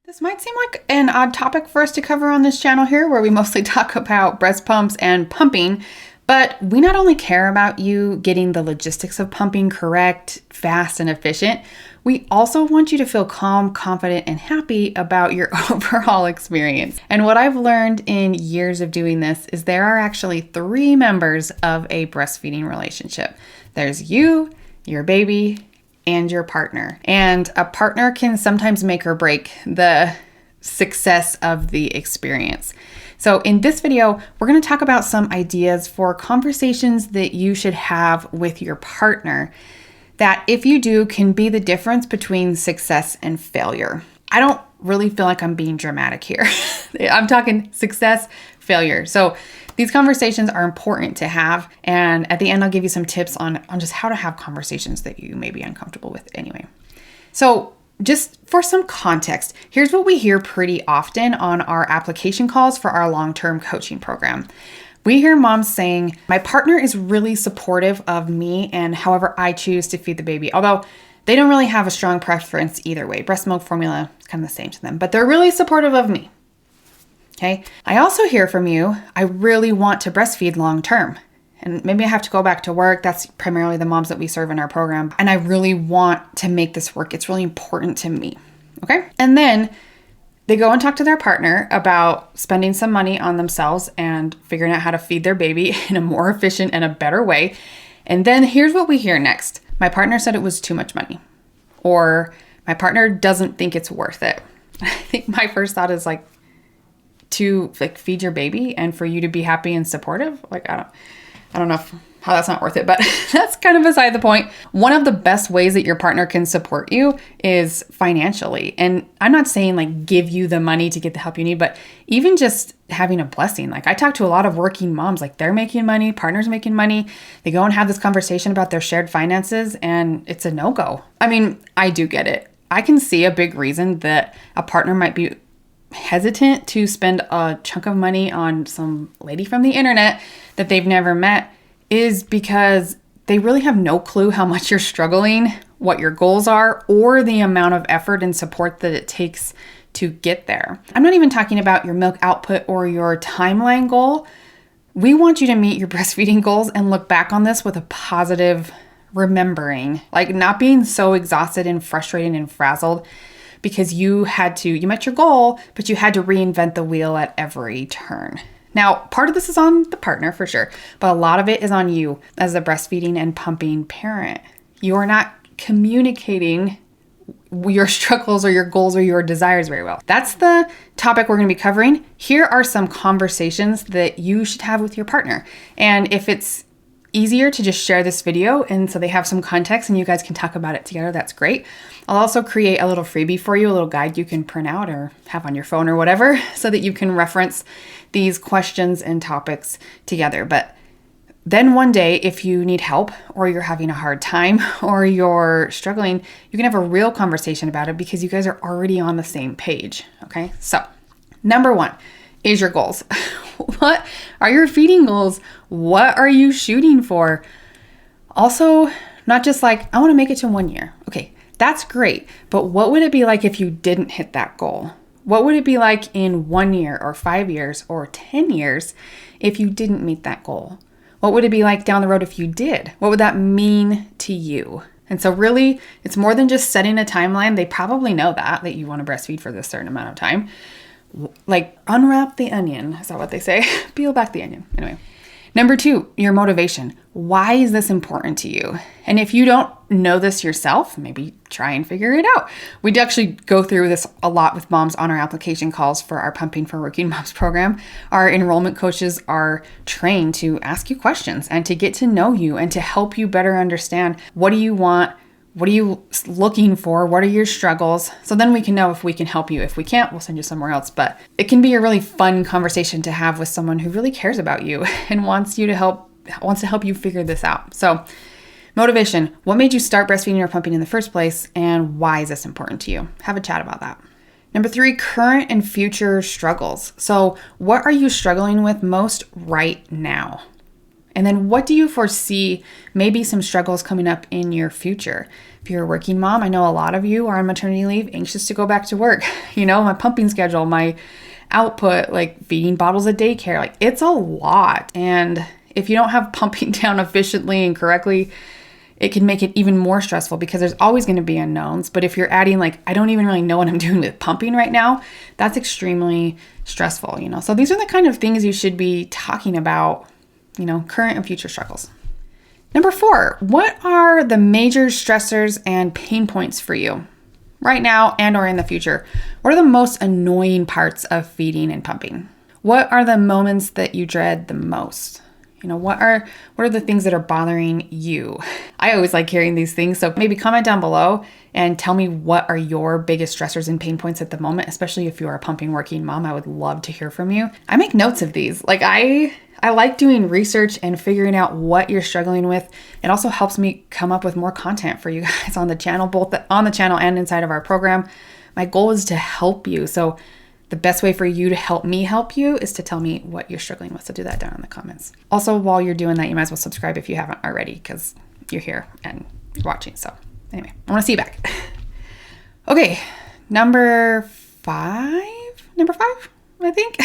This might seem like an odd topic for us to cover on this channel here, where we mostly talk about breast pumps and pumping, but we not only care about you getting the logistics of pumping correct, fast, and efficient, we also want you to feel calm, confident, and happy about your overall experience. And what I've learned in years of doing this is there are actually 3 members of a breastfeeding relationship. There's you, your baby, and your partner. And a partner can sometimes make or break the success of the experience. So in this video, we're going to talk about some ideas for conversations that you should have with your partner that, if you do, can be the difference between success and failure. I don't really feel like I'm being dramatic here. I'm talking success, failure. So these conversations are important to have. And at the end, I'll give you some tips on just how to have conversations that you may be uncomfortable with anyway. So just for some context, here's what we hear pretty often on our application calls for our long-term coaching program. We hear moms saying, my partner is really supportive of me and however I choose to feed the baby, although they don't really have a strong preference either way. Breast milk formula is kind of the same to them, but they're really supportive of me. Okay. I also hear from you, I really want to breastfeed long term. And maybe I have to go back to work. That's primarily the moms that we serve in our program. And I really want to make this work. It's really important to me. Okay. And then they go and talk to their partner about spending some money on themselves and figuring out how to feed their baby in a more efficient and a better way. And then here's what we hear next. My partner said it was too much money, or my partner doesn't think it's worth it. I think my first thought is to feed your baby and for you to be happy and supportive. I don't know how that's not worth it, but that's kind of beside the point. One of the best ways that your partner can support you is financially. And I'm not saying give you the money to get the help you need, but even just having a blessing. I talk to a lot of working moms, they're making money, partners making money. They go and have this conversation about their shared finances and it's a no-go. I mean, I do get it. I can see a big reason that a partner might be hesitant to spend a chunk of money on some lady from the internet that they've never met is because they really have no clue how much you're struggling, what your goals are, or the amount of effort and support that it takes to get there. I'm not even talking about your milk output or your timeline goal. We want you to meet your breastfeeding goals and look back on this with a positive remembering, not being so exhausted and frustrated and frazzled because you met your goal, but you had to reinvent the wheel at every turn. Now, part of this is on the partner for sure, but a lot of it is on you as a breastfeeding and pumping parent. You are not communicating your struggles or your goals or your desires very well. That's the topic we're going to be covering. Here are some conversations that you should have with your partner. And if it's easier to just share this video and so they have some context and you guys can talk about it together, that's great. I'll also create a little freebie for you, a little guide you can print out or have on your phone or whatever so that you can reference these questions and topics together. But then one day, if you need help or you're having a hard time or you're struggling, you can have a real conversation about it because you guys are already on the same page. Okay. So number 1 is your goals. What are your feeding goals? What are you shooting for? Also, not just I want to make it to 1 year. Okay, that's great. But what would it be like if you didn't hit that goal? What would it be like in 1 year or 5 years or 10 years if you didn't meet that goal? What would it be like down the road if you did? What would that mean to you? And so really, it's more than just setting a timeline. They probably know that you want to breastfeed for this certain amount of time. Unwrap the onion. Is that what they say? Peel back the onion. Anyway. Number 2, your motivation. Why is this important to you? And if you don't know this yourself, maybe try and figure it out. We actually go through this a lot with moms on our application calls for our Pumping for Working Moms program. Our enrollment coaches are trained to ask you questions and to get to know you and to help you better understand what do you want. What are you looking for? What are your struggles? So then we can know if we can help you. If we can't, we'll send you somewhere else. But it can be a really fun conversation to have with someone who really cares about you and wants to help you figure this out. So motivation, what made you start breastfeeding or pumping in the first place? And why is this important to you? Have a chat about that. Number 3, current and future struggles. So what are you struggling with most right now? And then what do you foresee maybe some struggles coming up in your future? If you're a working mom, I know a lot of you are on maternity leave, anxious to go back to work. My pumping schedule, my output, like feeding bottles at daycare, like it's a lot. And if you don't have pumping down efficiently and correctly, it can make it even more stressful because there's always going to be unknowns. But if you're adding like, I don't even really know what I'm doing with pumping right now, that's extremely stressful, So these are the kind of things you should be talking about, current and future struggles. Number 4, what are the major stressors and pain points for you right now and or in the future? What are the most annoying parts of feeding and pumping? What are the moments that you dread the most? What are the things that are bothering you? I always like hearing these things. So maybe comment down below and tell me what are your biggest stressors and pain points at the moment, especially if you are a pumping working mom. I would love to hear from you. I make notes of these. Like I like doing research and figuring out what you're struggling with. It also helps me come up with more content for you guys on the channel, both on the channel and inside of our program. My goal is to help you. So the best way for you to help me help you is to tell me what you're struggling with. So do that down in the comments. Also, while you're doing that, you might as well subscribe if you haven't already because you're here and you're watching. So anyway, I want to see you back. Okay, number five, I think.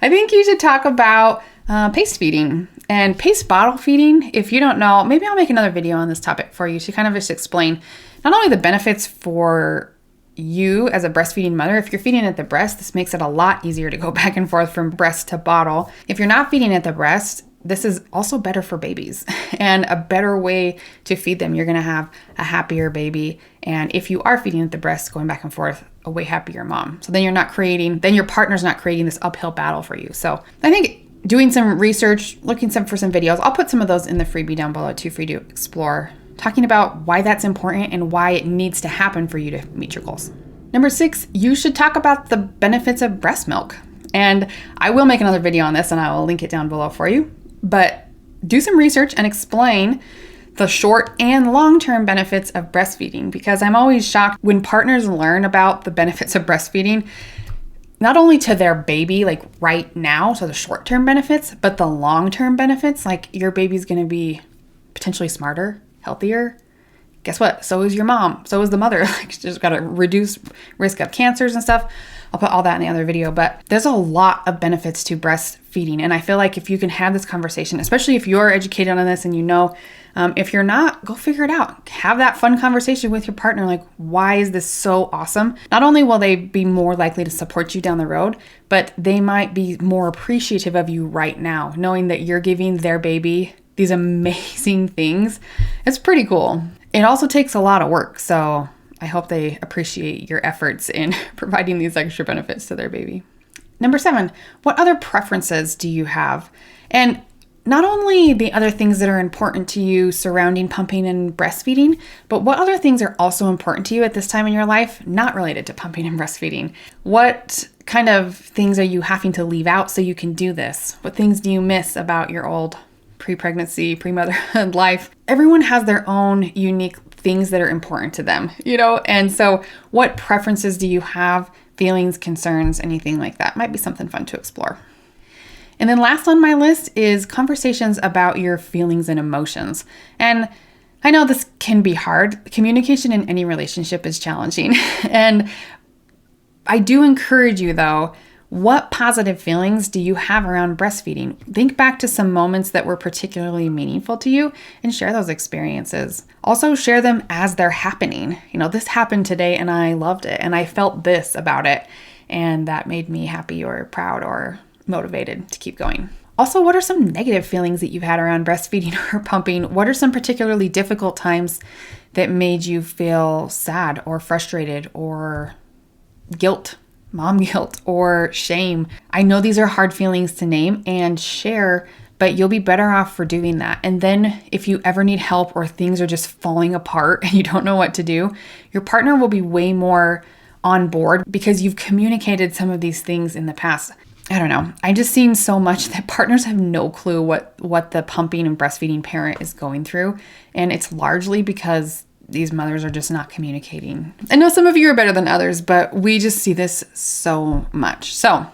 I think you should talk about paste feeding and paste bottle feeding. If you don't know, maybe I'll make another video on this topic for you to kind of just explain not only the benefits for you as a breastfeeding mother. If you're feeding at the breast, this makes it a lot easier to go back and forth from breast to bottle. If you're not feeding at the breast, this is also better for babies and a better way to feed them. You're going to have a happier baby. And if you are feeding at the breast, going back and forth, a way happier mom. So then your partner's not creating this uphill battle for you. So I think doing some research, looking for some videos, I'll put some of those in the freebie down below too for you to explore, talking about why that's important and why it needs to happen for you to meet your goals. Number 6, you should talk about the benefits of breast milk. And I will make another video on this and I will link it down below for you. But do some research and explain the short and long-term benefits of breastfeeding, because I'm always shocked when partners learn about the benefits of breastfeeding, not only to their baby, like right now, so the short-term benefits, but the long-term benefits, like your baby's going to be potentially smarter, healthier. Guess what? So is your mom. So is the mother. Like, she's got to reduce risk of cancers and stuff. I'll put all that in the other video, but there's a lot of benefits to breastfeeding. And I feel like if you can have this conversation, especially if you're educated on this and if you're not, go figure it out. Have that fun conversation with your partner. Like, why is this so awesome? Not only will they be more likely to support you down the road, but they might be more appreciative of you right now, knowing that you're giving their baby these amazing things. It's pretty cool. It also takes a lot of work. So I hope they appreciate your efforts in providing these extra benefits to their baby. Number 7, what other preferences do you have? And not only the other things that are important to you surrounding pumping and breastfeeding, but what other things are also important to you at this time in your life, not related to pumping and breastfeeding? What kind of things are you having to leave out so you can do this? What things do you miss about your old pre-pregnancy, pre-motherhood life? Everyone has their own unique things that are important to them, And so what preferences do you have, feelings, concerns, anything like that? Might be something fun to explore. And then last on my list is conversations about your feelings and emotions. And I know this can be hard. Communication in any relationship is challenging. And I do encourage you though, what positive feelings do you have around breastfeeding? Think back to some moments that were particularly meaningful to you and share those experiences. Also share them as they're happening. This happened today and I loved it and I felt this about it and that made me happy or proud or motivated to keep going. Also, what are some negative feelings that you've had around breastfeeding or pumping? What are some particularly difficult times that made you feel sad or frustrated or guilt? Mom guilt or shame. I know these are hard feelings to name and share, but you'll be better off for doing that. And then if you ever need help or things are just falling apart and you don't know what to do, your partner will be way more on board because you've communicated some of these things in the past. I don't know. I've just seen so much that partners have no clue what the pumping and breastfeeding parent is going through. And it's largely because these mothers are just not communicating. I know some of you are better than others, but we just see this so much. So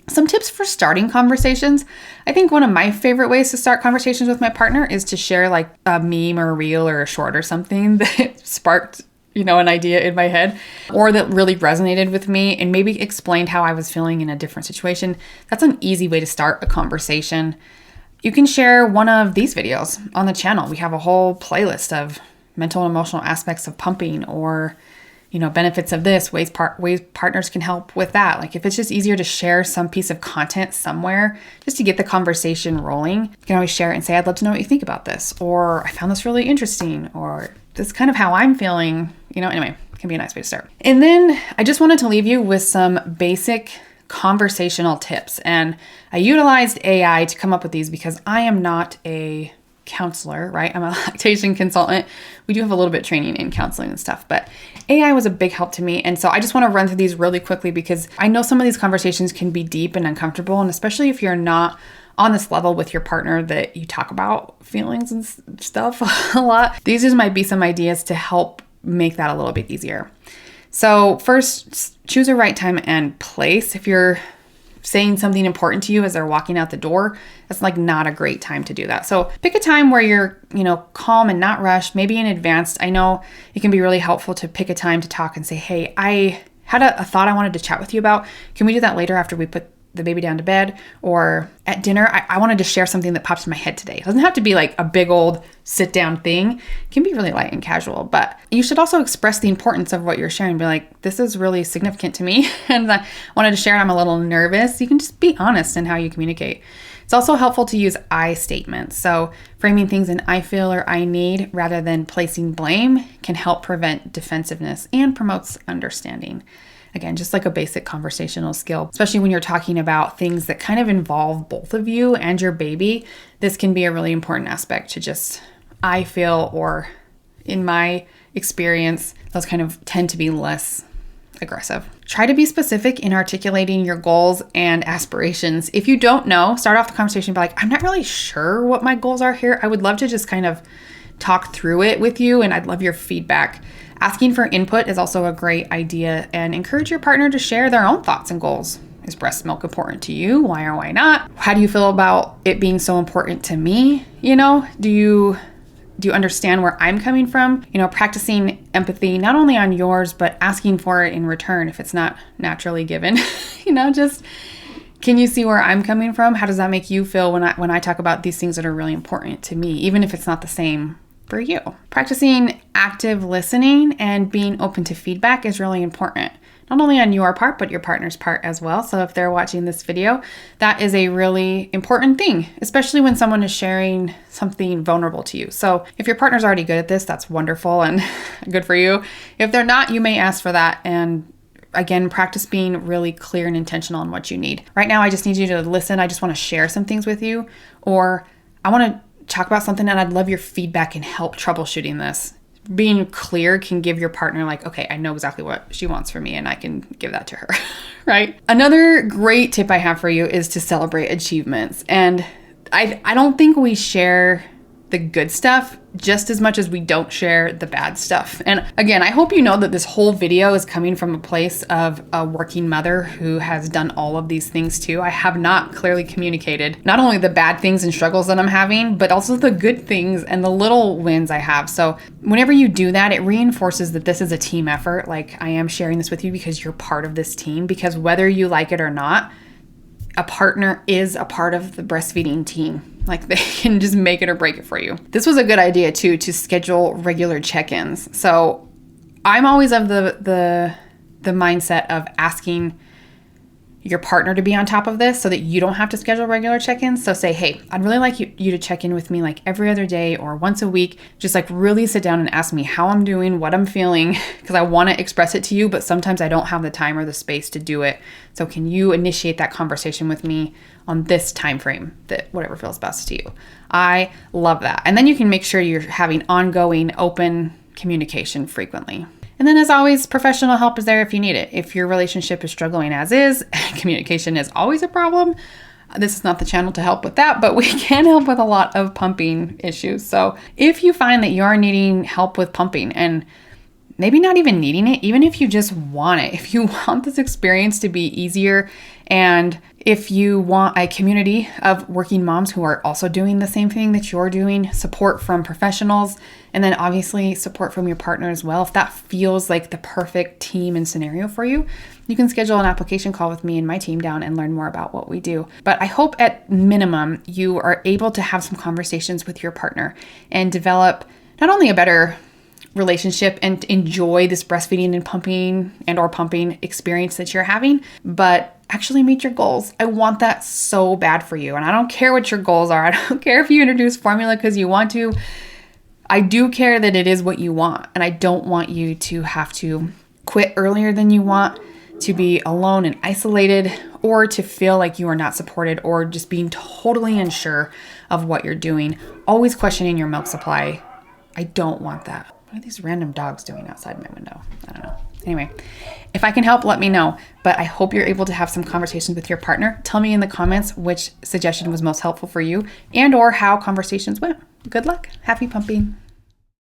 Some tips for starting conversations. I think one of my favorite ways to start conversations with my partner is to share like a meme or a reel or a short or something that sparked, an idea in my head or that really resonated with me and maybe explained how I was feeling in a different situation. That's an easy way to start a conversation. You can share one of these videos on the channel. We have a whole playlist of mental and emotional aspects of pumping or benefits of this, ways partners can help with that. Like if it's just easier to share some piece of content somewhere just to get the conversation rolling, you can always share it and say, I'd love to know what you think about this, or I found this really interesting, or this is kind of how I'm feeling, anyway, it can be a nice way to start. And then I just wanted to leave you with some basic conversational tips. And I utilized AI to come up with these because I am not a counselor, right? I'm a lactation consultant. We do have a little bit of training in counseling and stuff, but AI was a big help to me. And so I just want to run through these really quickly because I know some of these conversations can be deep and uncomfortable. And especially if you're not on this level with your partner that you talk about feelings and stuff a lot, these just might be some ideas to help make that a little bit easier. So first, choose a right time and place. If you're saying something important to you as they're walking out the door, that's like not a great time to do that. So pick a time where you're, calm and not rushed, maybe in advance. I know it can be really helpful to pick a time to talk and say, hey, I had a thought I wanted to chat with you about. Can we do that later after we put the baby down to bed? Or at dinner, I wanted to share something that pops in my head today. It doesn't have to be like a big old sit down thing. It can be really light and casual, but you should also express the importance of what you're sharing. Be like, this is really significant to me and I wanted to share it. I'm a little nervous. You can just be honest in how you communicate. It's also helpful to use I statements. So framing things in I feel or I need rather than placing blame can help prevent defensiveness and promotes understanding. Again, just like a basic conversational skill, especially when you're talking about things that kind of involve both of you and your baby. This can be a really important aspect to just, I feel, or in my experience, those kind of tend to be less aggressive. Try to be specific in articulating your goals and aspirations. If you don't know, start off the conversation by like, I'm not really sure what my goals are here. I would love to just kind of talk through it with you and I'd love your feedback. Asking for input is also a great idea and encourage your partner to share their own thoughts and goals. Is breast milk important to you? Why or why not? How do you feel about it being so important to me? Do you understand where I'm coming from? Practicing empathy, not only on yours, but asking for it in return if it's not naturally given. Just can you see where I'm coming from? How does that make you feel when I talk about these things that are really important to me, even if it's not the same for you? Practicing active listening and being open to feedback is really important, not only on your part, but your partner's part as well. So if they're watching this video, that is a really important thing, especially when someone is sharing something vulnerable to you. So if your partner's already good at this, that's wonderful and good for you. If they're not, you may ask for that. And again, practice being really clear and intentional on what you need. Right now, I just need you to listen. I just want to share some things with you, or I want to talk about something and I'd love your feedback and help troubleshooting this. Being clear can give your partner like, okay, I know exactly what she wants from me and I can give that to her, right? Another great tip I have for you is to celebrate achievements. And I don't think we share the good stuff just as much as we don't share the bad stuff. And again, I hope you know that this whole video is coming from a place of a working mother who has done all of these things too. I have not clearly communicated not only the bad things and struggles that I'm having, but also the good things and the little wins I have. So whenever you do that, it reinforces that this is a team effort. Like I am sharing this with you because you're part of this team, because whether you like it or not, a partner is a part of the breastfeeding team. Like they can just make it or break it for you. This was a good idea too, to schedule regular check-ins. So I'm always of the mindset of asking your partner to be on top of this so that you don't have to schedule regular check-ins. So say, hey, I'd really like you to check in with me like every other day or once a week. Just like really sit down and ask me how I'm doing, what I'm feeling, because I want to express it to you, but sometimes I don't have the time or the space to do it. So can you initiate that conversation with me on this time frame, that whatever feels best to you? I love that. And then you can make sure you're having ongoing open communication frequently. And then as always, professional help is there if you need it. If your relationship is struggling as is, communication is always a problem. This is not the channel to help with that, but we can help with a lot of pumping issues. So if you find that you're needing help with pumping and maybe not even needing it, even if you just want it, if you want this experience to be easier, and if you want a community of working moms who are also doing the same thing that you're doing, support from professionals, and then obviously support from your partner as well. If that feels like the perfect team and scenario for you, you can schedule an application call with me and my team down and learn more about what we do. But I hope at minimum you are able to have some conversations with your partner and develop not only a better relationship and enjoy this breastfeeding and pumping experience that you're having, but actually meet your goals. I want that so bad for you. And I don't care what your goals are. I don't care if you introduce formula because you want to. I do care that it is what you want. And I don't want you to have to quit earlier than you want, to be alone and isolated, or to feel like you are not supported, or just being totally unsure of what you're doing, always questioning your milk supply. I don't want that. What are these random dogs doing outside my window? I don't know. Anyway, if I can help, let me know. But I hope you're able to have some conversations with your partner. Tell me in the comments which suggestion was most helpful for you and or how conversations went. Good luck. Happy pumping.